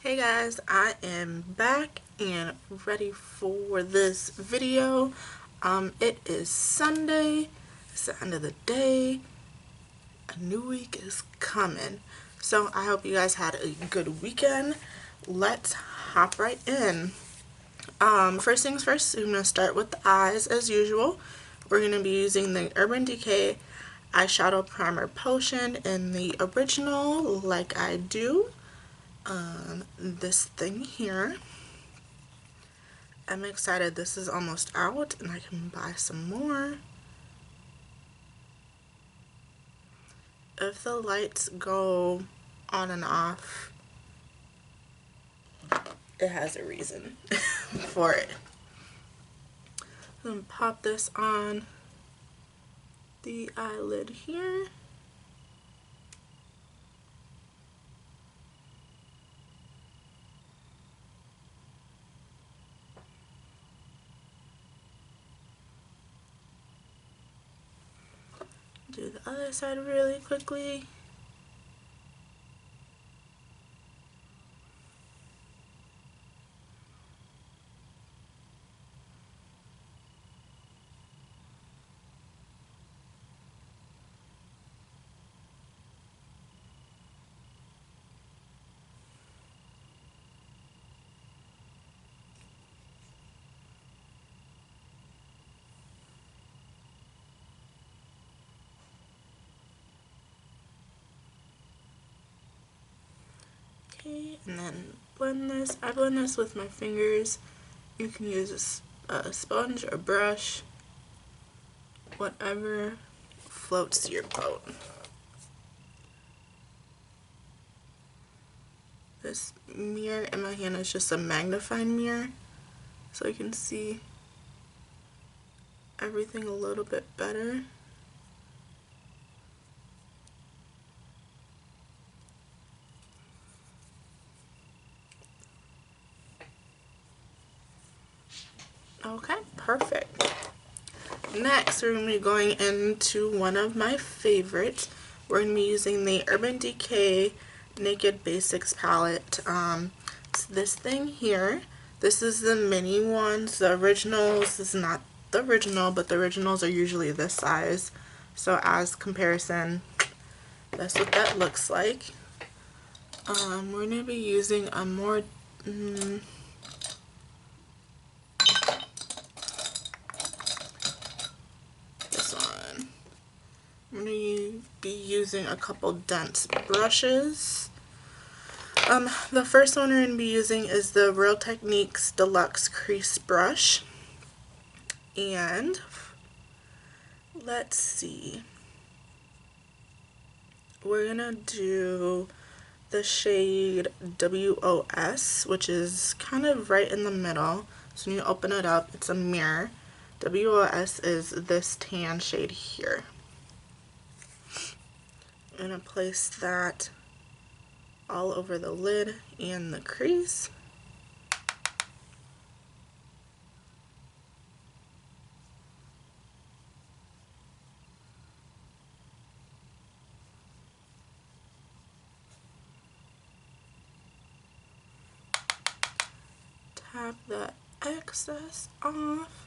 Hey guys, I am back and ready for this video. It is Sunday, it's the end of the day, a new week is coming. So I hope you guys had a good weekend. Let's hop right in. First things first, I'm going to start with the eyes as usual. We're going to be using the Urban Decay eyeshadow primer potion in the original, like I do. This thing here. I'm excited this is almost out and I can buy some more. If the lights go on and off, it has a reason for it. Then pop this on the eyelid here. Do the other side really quickly. Okay, and then blend this. I blend this with my fingers. You can use a sponge or brush, whatever floats your boat. This mirror in my hand is just a magnifying mirror, so you can see everything a little bit better. Okay, perfect. Next, we're going to be going into one of my favorites. We're going to be using the Urban Decay Naked Basics palette. It's this thing here. This is the mini ones. The originals is not the original, but the originals are usually this size. So as comparison, that's what that looks like. We're going to be using a more I'm going to be using a couple dense brushes. The first one we're going to be using is the Real Techniques Deluxe Crease Brush. And let's see. We're going to do the shade WOS, which is kind of right in the middle. So when you open it up, it's a mirror. WOS is this tan shade here. I'm going to place that all over the lid and the crease. Tap the excess off.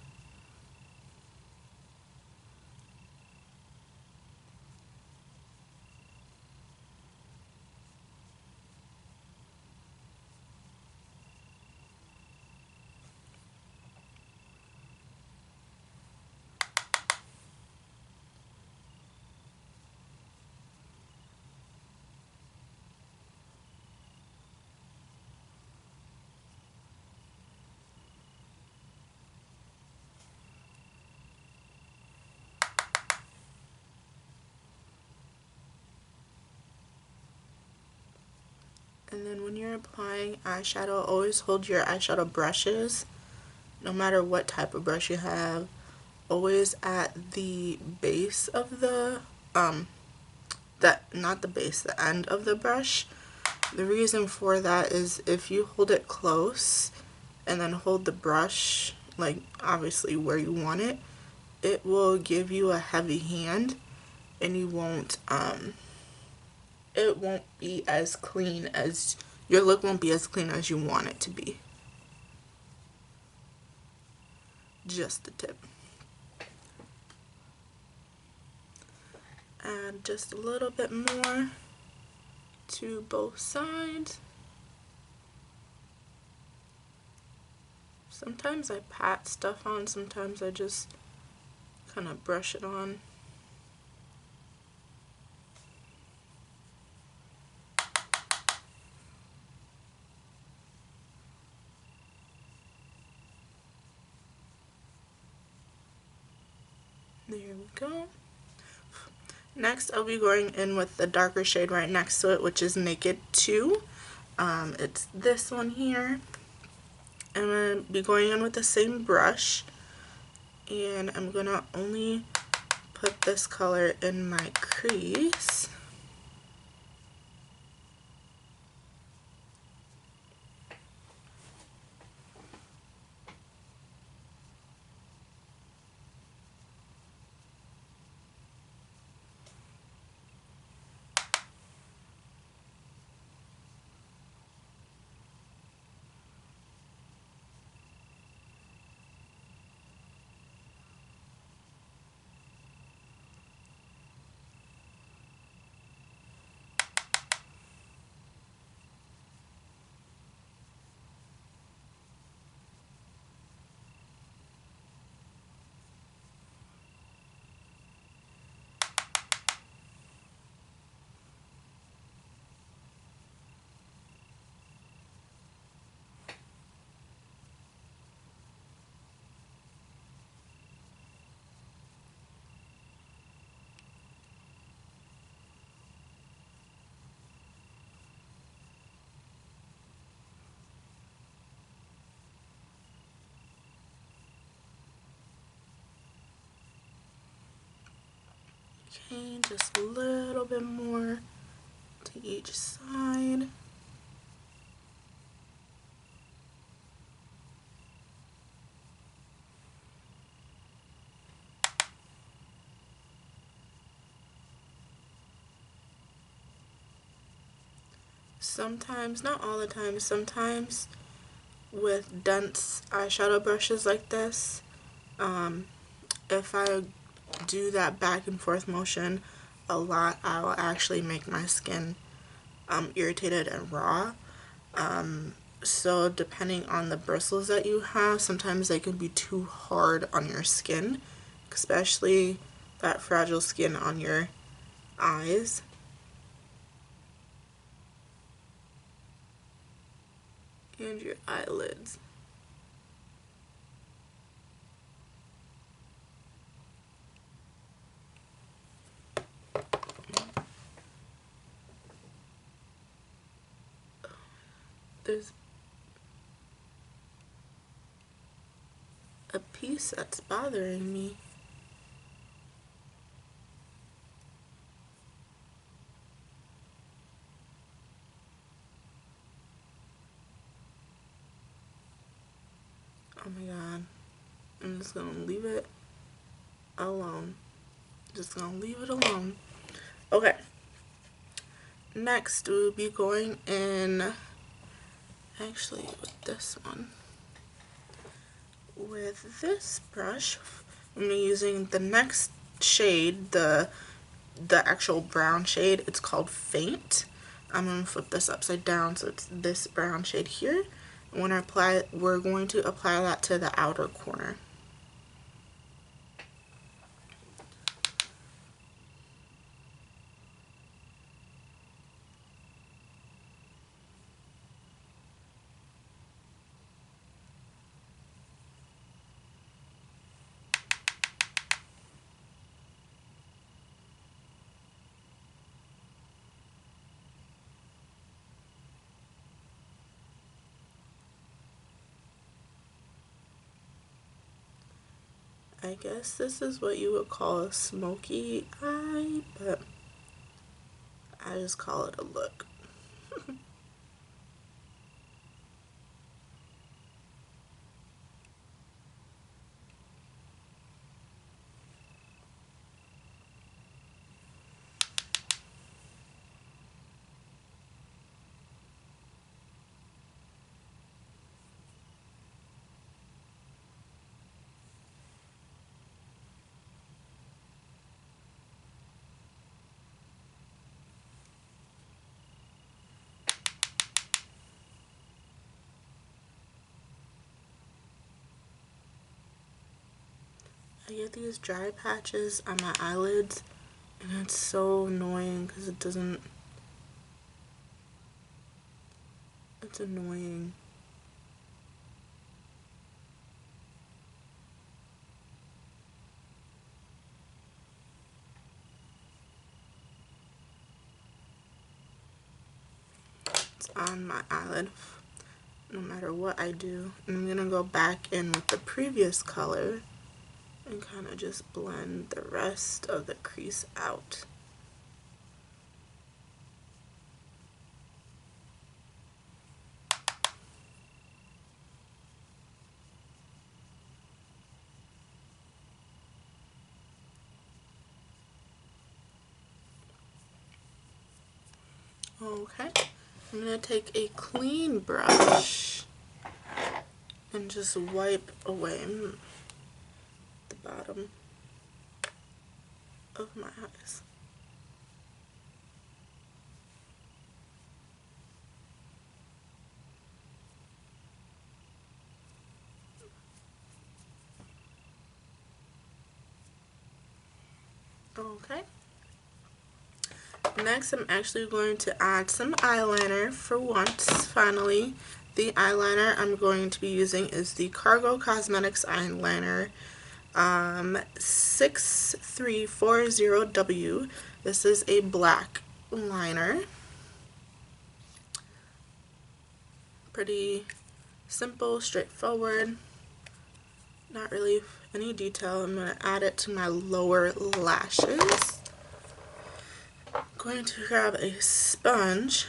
And then when you're applying eyeshadow, always hold your eyeshadow brushes, no matter what type of brush you have, always at the base of the, not the base, the end of the brush. The reason for that is if you hold it close and then hold the brush, like obviously where you want it, it will give you a heavy hand and you won't, it won't be as clean as your look won't be as clean as you want it to be. Just a tip. Add just a little bit more to both sides. Sometimes I pat stuff on, sometimes I just kind of brush it on. There we go. Next, I'll be going in with the darker shade right next to it, which is Naked 2. It's this one here. I'm going to be going in with the same brush, and I'm going to only put this color in my crease. Okay, just a little bit more to each side. Sometimes, not all the time, sometimes with dense eyeshadow brushes like this, if I do that back and forth motion a lot, I will actually make my skin irritated and raw. So depending on the bristles that you have, sometimes they can be too hard on your skin, especially that fragile skin on your eyes. And your eyelids. There's a piece that's bothering me. Oh my god. I'm just gonna leave it alone. Just gonna leave it alone. Okay. Next, we'll be going in, actually, with this one. With this brush, I'm using the next shade, the actual brown shade. It's called Faint. I'm going to flip this upside down so it's this brown shade here. And when I apply, we're going to apply that to the outer corner. I guess this is what you would call a smoky eye, but I just call it a look. I get these dry patches on my eyelids, and it's so annoying because it doesn't, it's annoying. It's on my eyelid no matter what I do. And I'm gonna go back in with the previous color and kind of just blend the rest of the crease out. Okay, I'm going to take a clean brush and just wipe away the bottom of my eyes. Okay. Next, I'm actually going to add some eyeliner for once, finally. The eyeliner I'm going to be using is the Cargo Cosmetics eyeliner 6340W. This is a black liner. Pretty simple, straightforward. Not really any detail. I'm going to add it to my lower lashes. I'm going to grab a sponge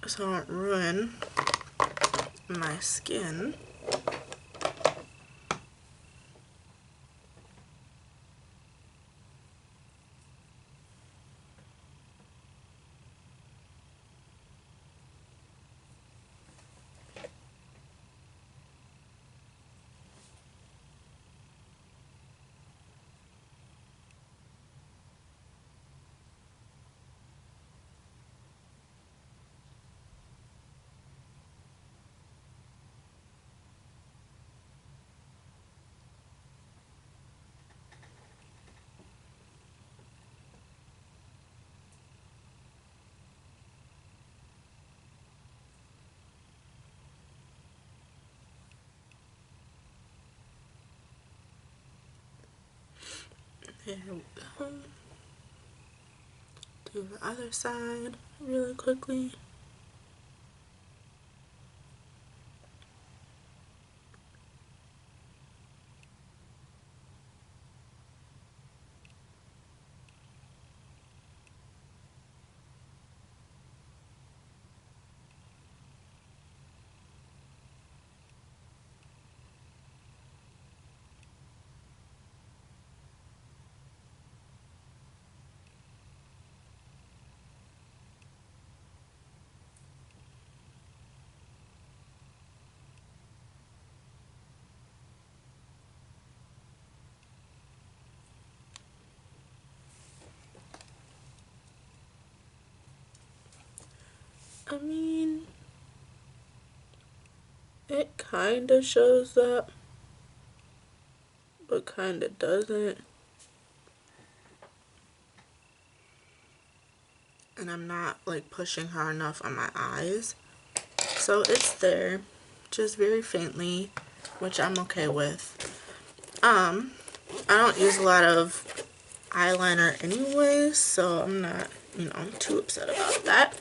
so I don't ruin my skin. There we go. Do the other side really quickly. I mean, it kinda shows up, but kinda doesn't. And I'm not like pushing hard enough on my eyes. So it's there, just very faintly, which I'm okay with. I don't use a lot of eyeliner anyway, so I'm not, too upset about that.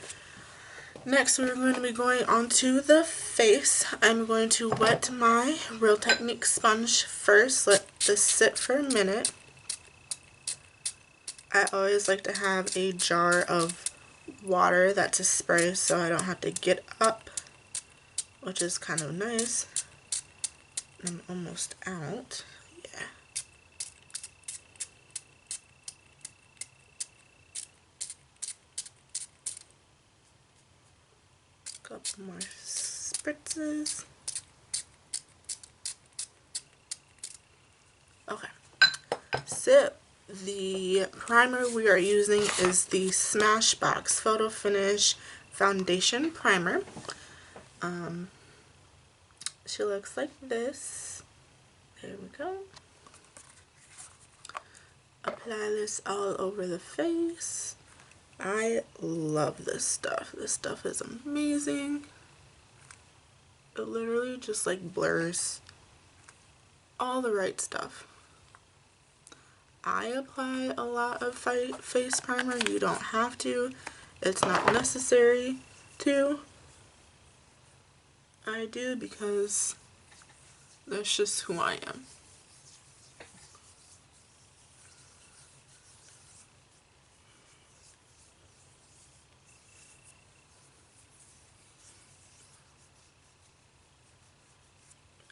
Next, we're going to be going onto the face. I'm going to wet my Real Technique sponge first. Let this sit for a minute. I always like to have a jar of water that's a spray so I don't have to get up, which is kind of nice. I'm almost out. Yeah. Couple more spritzes. Okay. So the primer we are using is the Smashbox Photo Finish Foundation Primer. She looks like this. There we go. apply this all over the face. I love this stuff. This stuff is amazing. It literally just like blurs all the right stuff. I apply a lot of face primer. You don't have to. It's not necessary to. I do because that's just who I am.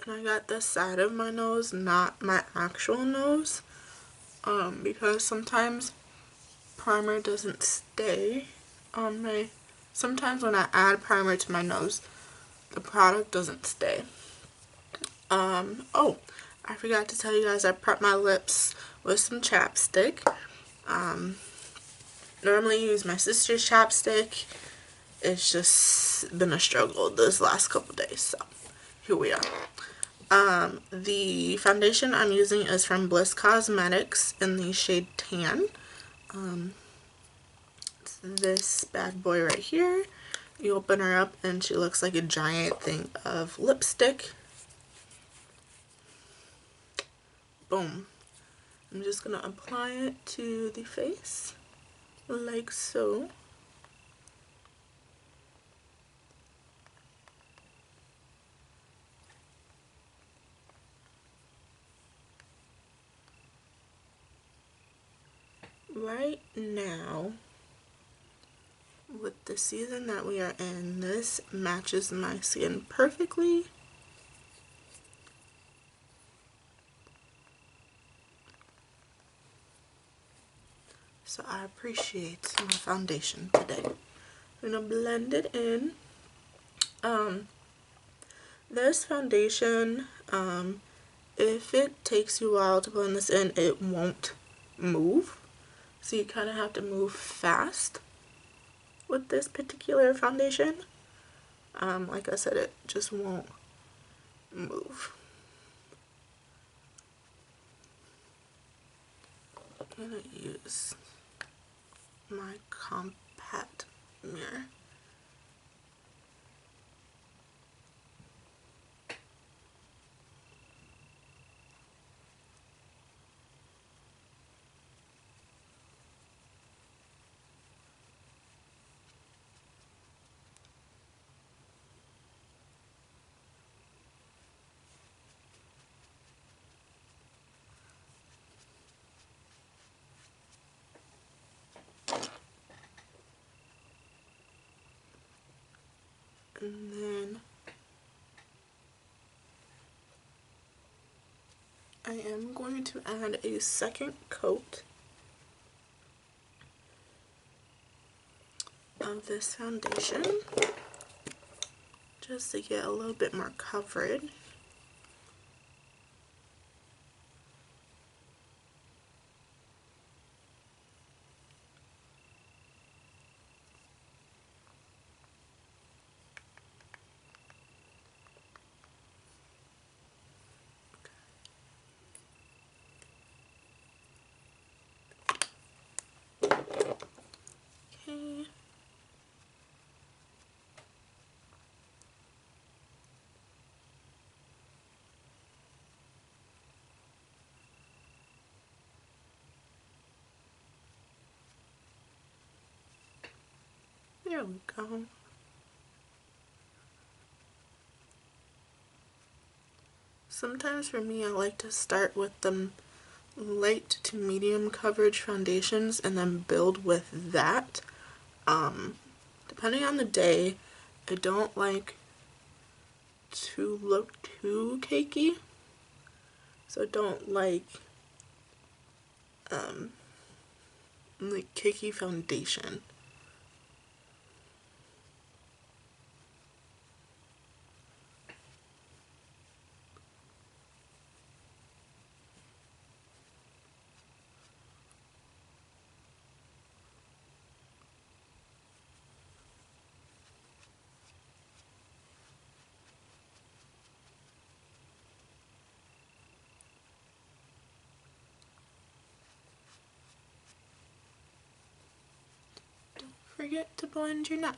And I got the side of my nose, not my actual nose, because sometimes primer doesn't stay on my, sometimes when I add primer to my nose, the product doesn't stay. Oh, I forgot to tell you guys I prepped my lips with some chapstick. Normally use my sister's chapstick. It's just been a struggle this last couple days, so here we are. The foundation I'm using is from Bliss Cosmetics in the shade Tan. It's this bad boy right here. You open her up and she looks like a giant thing of lipstick. Boom. I'm just going to apply it to the face, like so. Right now, with the season that we are in, this matches my skin perfectly. So I appreciate my foundation today. I'm gonna blend it in. This foundation, if it takes you a while to blend this in, it won't move. So you kind of have to move fast with this particular foundation. Like I said, it just won't move. I'm gonna use my compact mirror. And then I am going to add a second coat of this foundation just to get a little bit more coverage. Okay. There we go. Sometimes for me, I like to start with the light to medium coverage foundations and then build with that. Depending on the day, I don't like to look too cakey, so I don't like cakey foundation. forget to blend your neck.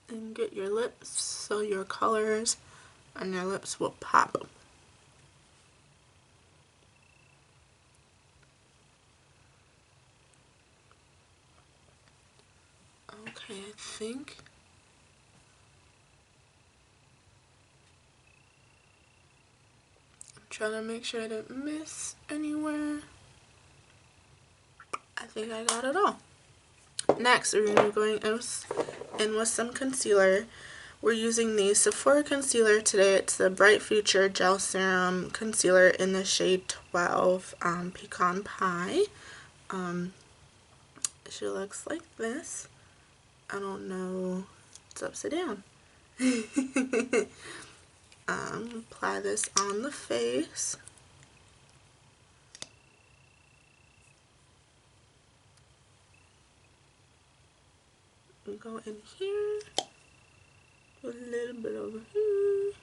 And get your lips so your colors on your lips will pop. Okay, I think I'm trying to make sure I didn't miss anywhere. I think I got it all. Next, we're going to be going in with some concealer. We're using the Sephora concealer today. It's the Bright Future Gel Serum Concealer in the shade 12 Pecan Pie. She looks like this. I don't know. It's upside down. Apply this on the face. Go in here. Do a little bit over here.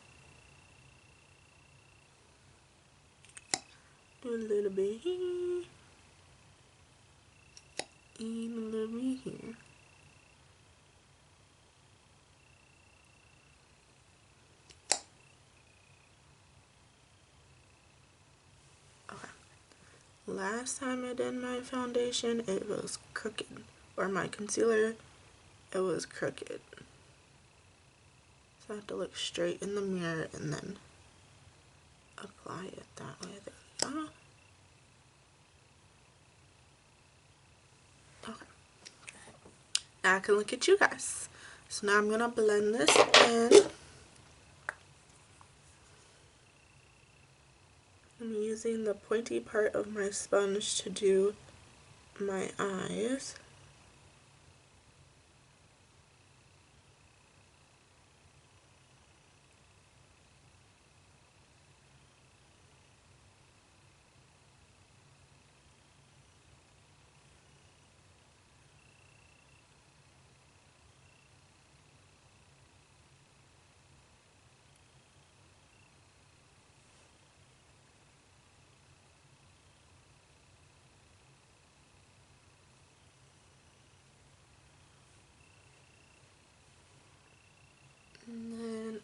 Do a little bit here. And a little bit here. Okay. Last time I did my foundation, it was crooked. Or my concealer, it was crooked. So I have to look straight in the mirror and then apply it that way. There you go. Okay. Now I can look at you guys. So now I'm going to blend this in. I'm using the pointy part of my sponge to do my eyes. And then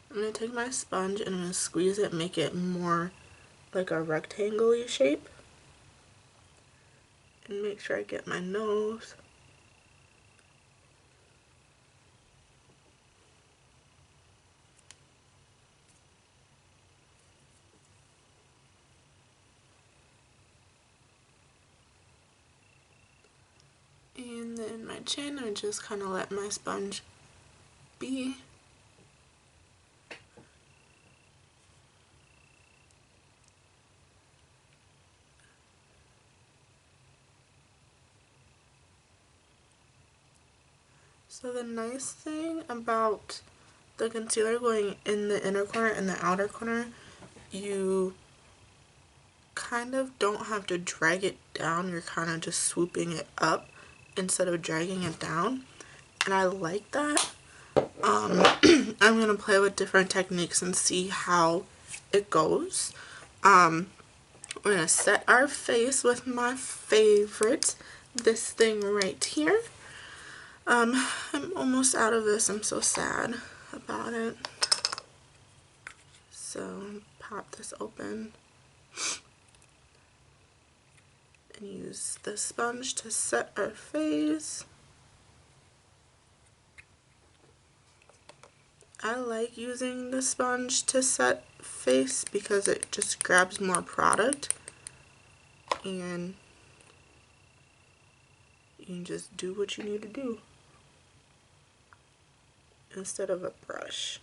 I'm going to take my sponge and I'm going to squeeze it, make it more like a rectangle-y shape. And make sure I get my nose. And then my chin, I just kind of let my sponge be. So the nice thing about the concealer going in the inner corner and the outer corner, you kind of don't have to drag it down. You're kind of just swooping it up instead of dragging it down. And I like that. I'm going to play with different techniques and see how it goes. We're going to set our face with my favorite, this thing right here. I'm almost out of this. I'm so sad about it. So pop this open and use the sponge to set our face. I like using the sponge to set face because it just grabs more product and you can just do what you need to do instead of a brush.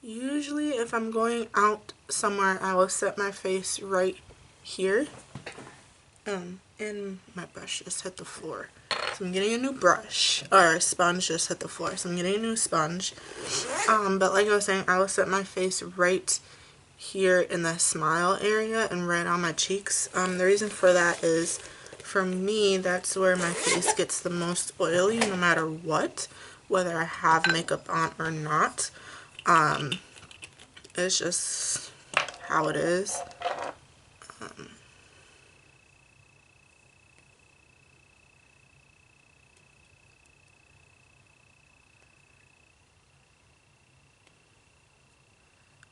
Usually if I'm going out somewhere, I will set my face right here And my brush just hit the floor. So I'm getting a new brush, or sponge just hit the floor. So I'm getting a new sponge. But like I was saying, I will set my face right here in the smile area and right on my cheeks. The reason for that is, for me, that's where my face gets the most oily no matter what, whether I have makeup on or not. It's just how it is.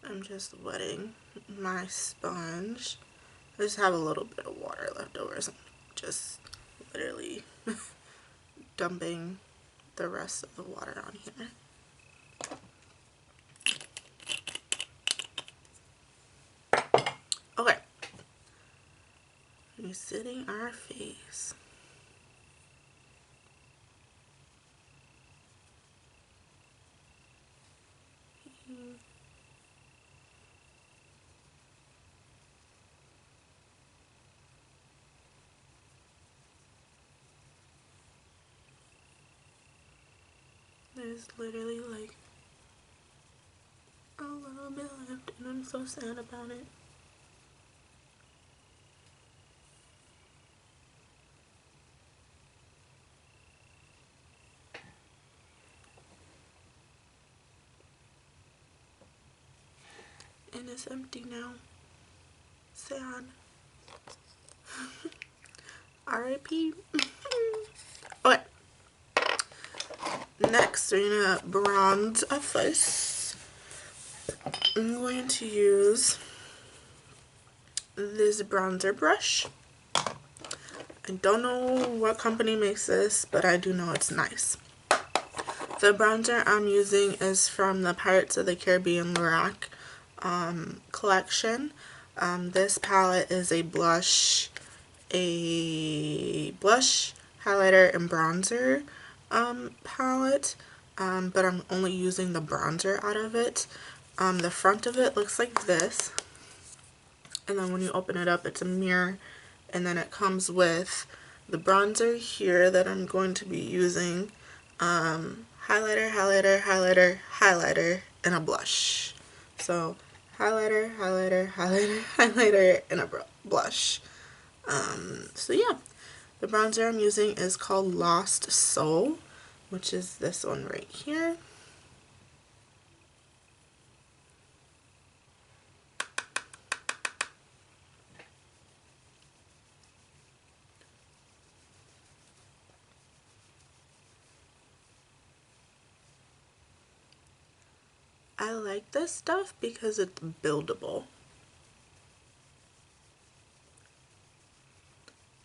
I'm just wetting my sponge. I just have a little bit of water left over, so I'm just literally dumping the rest of the water on here. Okay. Resetting our face. There's literally like a little bit left, and I'm so sad about it. And it's empty now. Sad. R.I.P. Okay. Next, we're gonna bronze a face. I'm going to use this bronzer brush. I don't know what company makes this, but I do know it's nice. The bronzer I'm using is from the Pirates of the Caribbean Lorac collection. This palette is a blush, highlighter, and bronzer palette, but I'm only using the bronzer out of it. The front of it looks like this, and then when you open it up, it's a mirror, and then it comes with the bronzer here that I'm going to be using, highlighter, highlighter, highlighter, highlighter, and a blush. So highlighter, highlighter, highlighter, highlighter, and a blush. So yeah, the bronzer I'm using is called Lost Soul, which is this one right here. I like this stuff because it's buildable.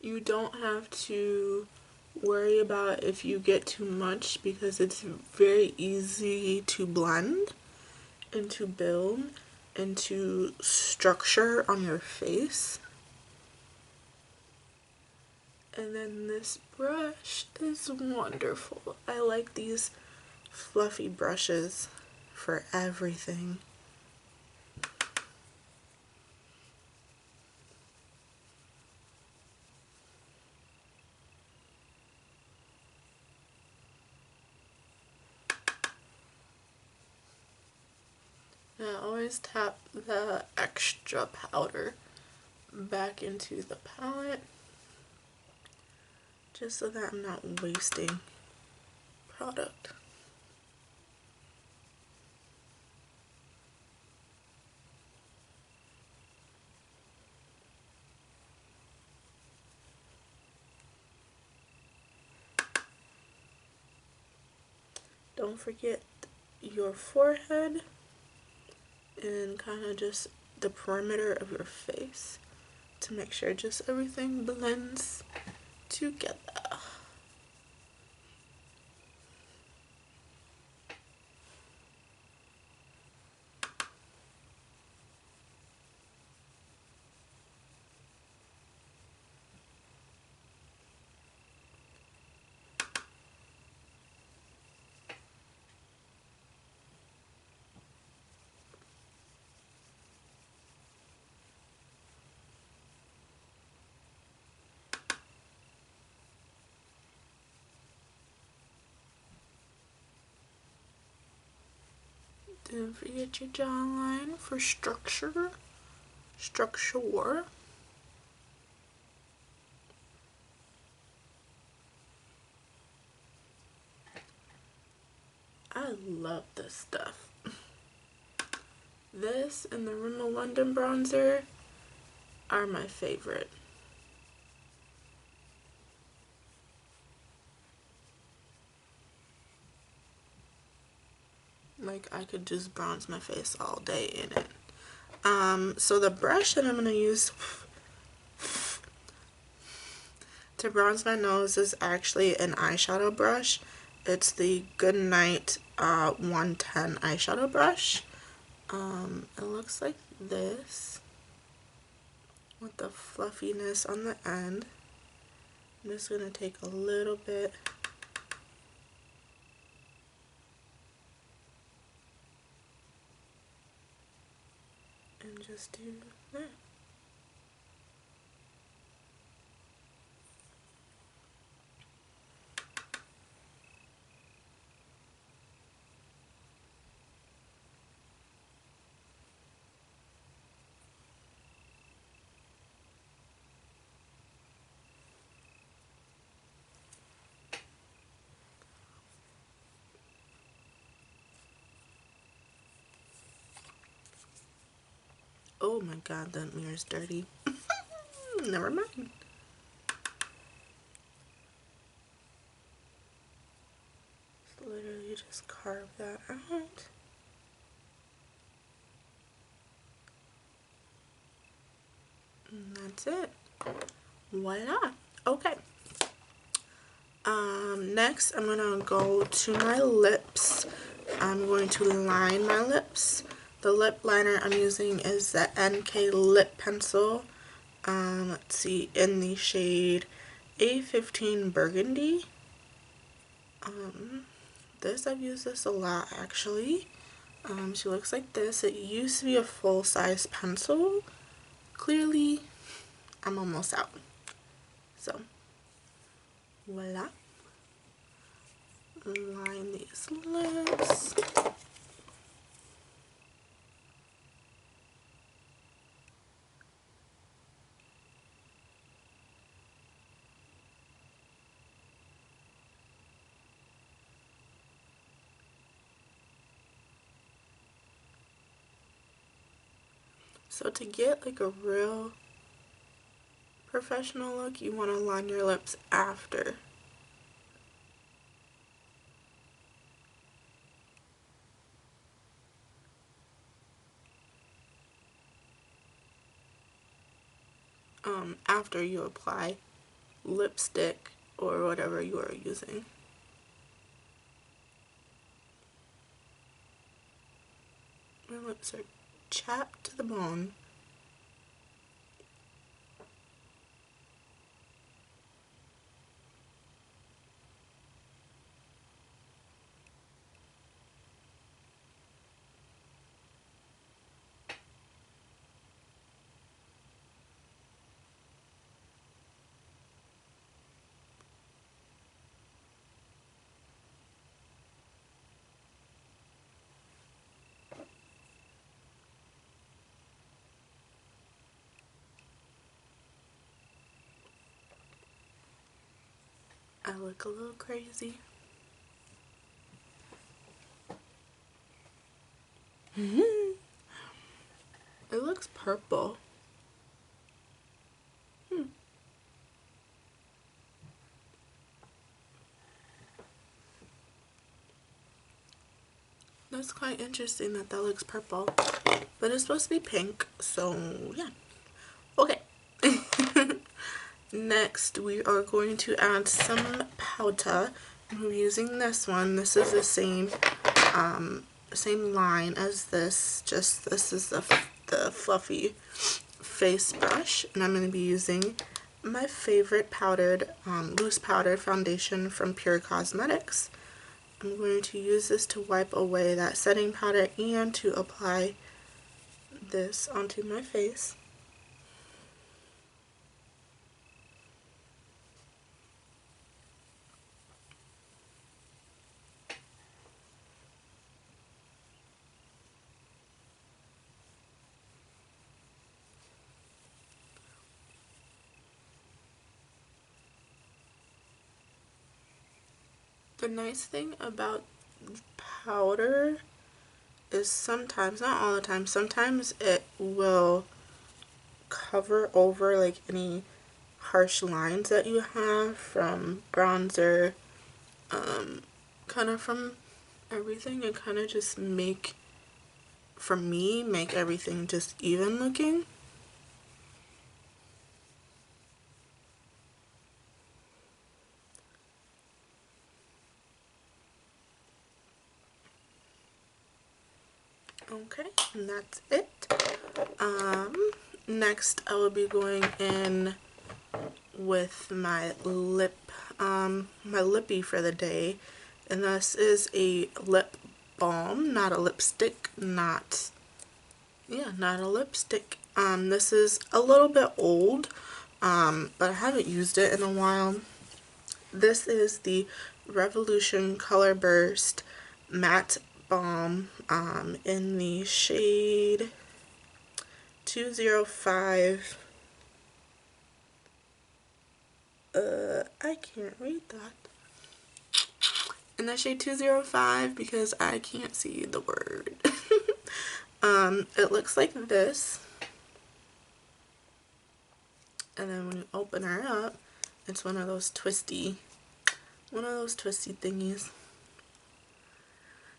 You don't have to worry about if you get too much because it's very easy to blend and to build and to structure on your face. And then this brush is wonderful. I like these fluffy brushes for everything. I always tap the extra powder back into the palette just so that I'm not wasting product. Don't forget your forehead and kind of just the perimeter of your face to make sure just everything blends together. Don't forget your jawline for structure. I love this stuff. This and the Rimmel London bronzer are my favorite. Like, I could just bronze my face all day in it. So the brush that I'm going to use to bronze my nose is actually an eyeshadow brush. It's the Goodnight 110 eyeshadow brush. It looks like this with the fluffiness on the end. I'm just going to take a little bit and just do that. Oh my god, that mirror's dirty. Never mind. Literally just carve that out. And that's it. Voila. Okay. Next I'm gonna go to my lips. I'm going to line my lips. The lip liner I'm using is the NK lip pencil. Let's see, in the shade A15 Burgundy. I've used this a lot actually. She looks like this. It used to be a full-size pencil. Clearly, I'm almost out. So, voila. Line these lips. So to get like a real professional look, you want to line your lips after. After you apply lipstick or whatever you are using. My lips are chapped to the bone. I look a little crazy. It looks purple. That's quite interesting that that looks purple. But it's supposed to be pink, so yeah. Okay. Next, we are going to add some powder. I'm using this one. This is the same line as this. Just this is the fluffy face brush, and I'm going to be using my favorite powdered, loose powdered foundation from Pure Cosmetics. I'm going to use this to wipe away that setting powder and to apply this onto my face. The nice thing about powder is sometimes, not all the time, sometimes it will cover over like any harsh lines that you have from bronzer, kind of from everything, and kind of just make, for me, make everything just even looking. Okay, and that's it. Next I will be going in with my my Lippy for the day, and this is a lip balm, not a lipstick, not a lipstick. This is a little bit old, but I haven't used it in a while. This is the Revolution Color Burst Matte Balm in the shade 205. I can't read that. In the shade 205 because I can't see the word. It looks like this. And then when you open her up, it's one of those twisty thingies.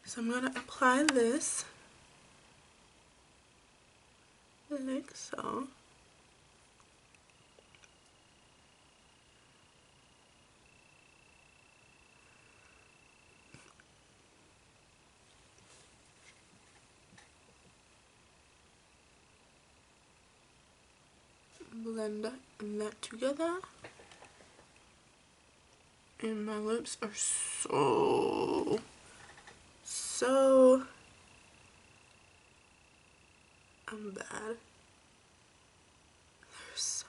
So I'm going to apply this like so. Blend that together. And my lips are so bad. They're so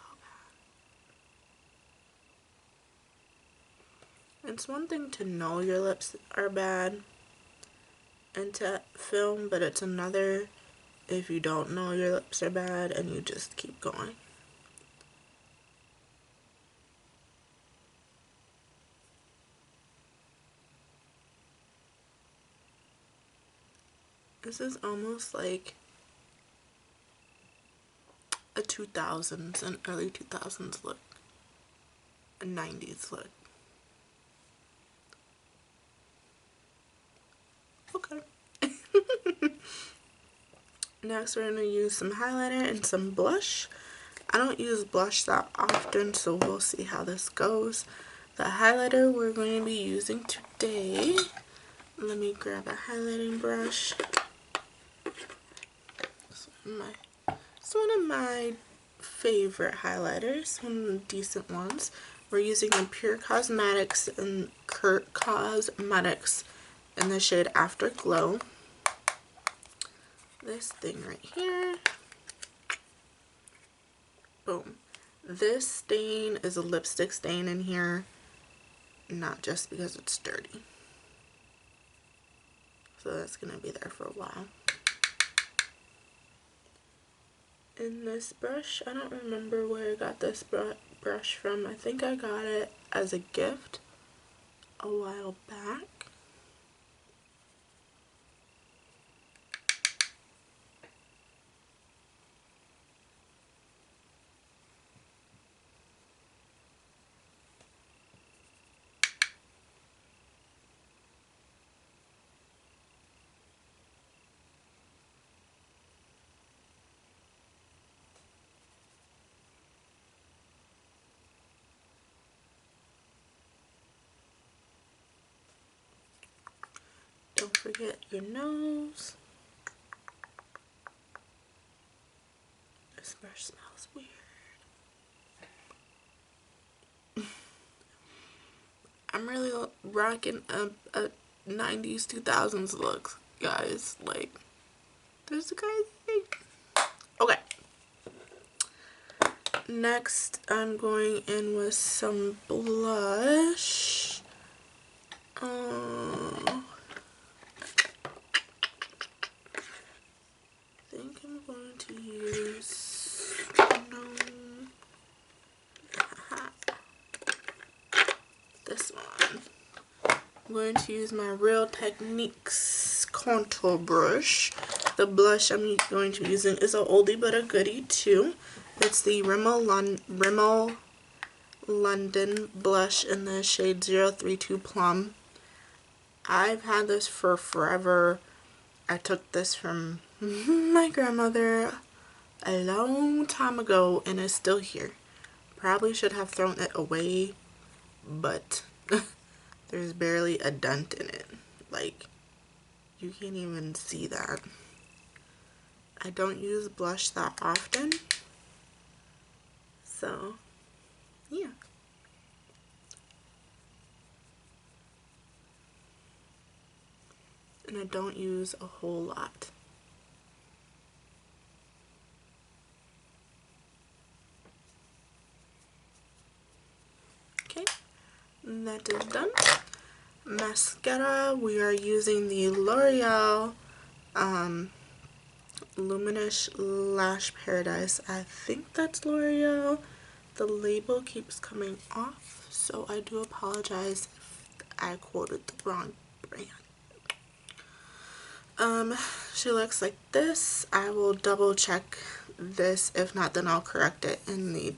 bad. It's one thing to know your lips are bad and to film, but it's another if you don't know your lips are bad and you just keep going. This is almost like a 2000s and early 2000s look, a 90s look. Okay. Next we're going to use some highlighter and some blush. I don't use blush that often, so we'll see how this goes. The highlighter we're going to be using today, let me grab a highlighting brush. It's one of my favorite highlighters, one of the decent ones. We're using the Pure Cosmetics and Cosmetics in the shade Afterglow. This thing right here. Boom. This stain is a lipstick stain in here, not just because it's dirty. So that's going to be there for a while. In this brush, I don't remember where I got this brush from. I think I got it as a gift a while back. Don't forget your nose. This brush smells weird. I'm really rocking a 90s, 2000s look, guys. Like, there's a crazy thing. Okay. Next, I'm going in with some blush. I think I'm going to use this one. I'm going to use my Real Techniques contour brush. The blush I'm going to be using is an oldie but a goodie too. It's the Rimmel London blush in the shade 032 Plum. I've had this for forever. I took this from my grandmother a long time ago and it's still here. Probably should have thrown it away, but there's barely a dent in it. Like, you can't even see that. I don't use blush that often, so yeah. And I don't use a whole lot. Okay, that is done. Mascara, we are using the L'Oreal Luminous Lash Paradise. I think that's L'Oreal. The label keeps coming off, so I do apologize if I quoted the wrong brand. She looks like this. I will double check this. If not, then I'll correct it in the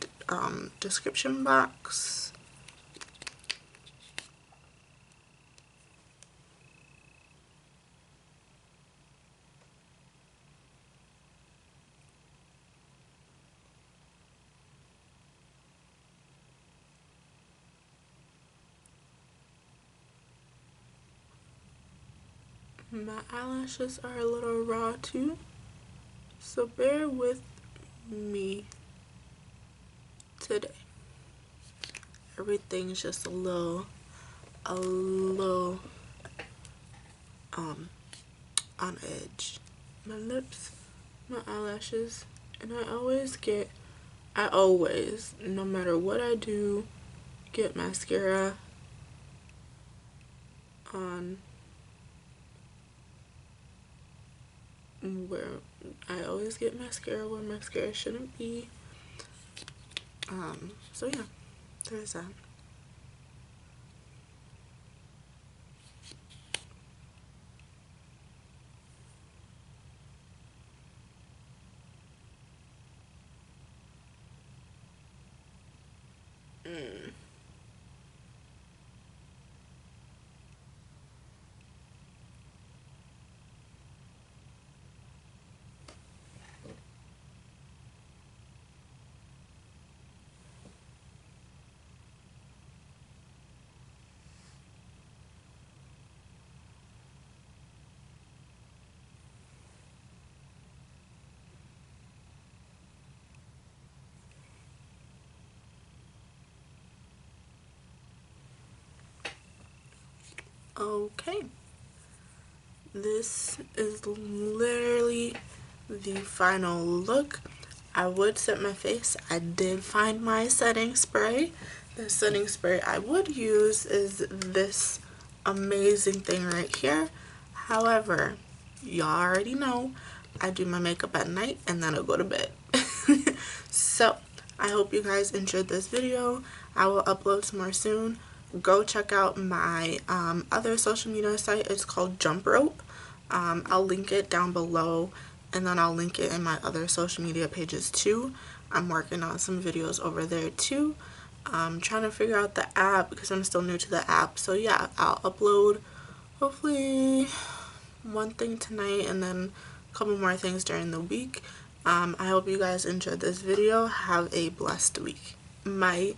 description box. My eyelashes are a little raw too, so bear with me today. Everything's just a little on edge. My lips, my eyelashes, and I always, no matter what I do, get mascara on where I always get mascara where mascara shouldn't be. So yeah, there's that. Okay, this is literally the final look. I would set my face. I did find my setting spray. The setting spray I would use is this amazing thing right here. However, y'all already know I do my makeup at night and then I go to bed. So I hope you guys enjoyed this video. I will upload some more soon. Go check out my other social media site. It's called Jumprope. I'll link it down below, and then I'll link it in my other social media pages too. I'm working on some videos over there too. I'm trying to figure out the app because I'm still new to the app. So yeah, I'll upload hopefully one thing tonight and then a couple more things during the week. I hope you guys enjoyed this video. Have a blessed week. Bye.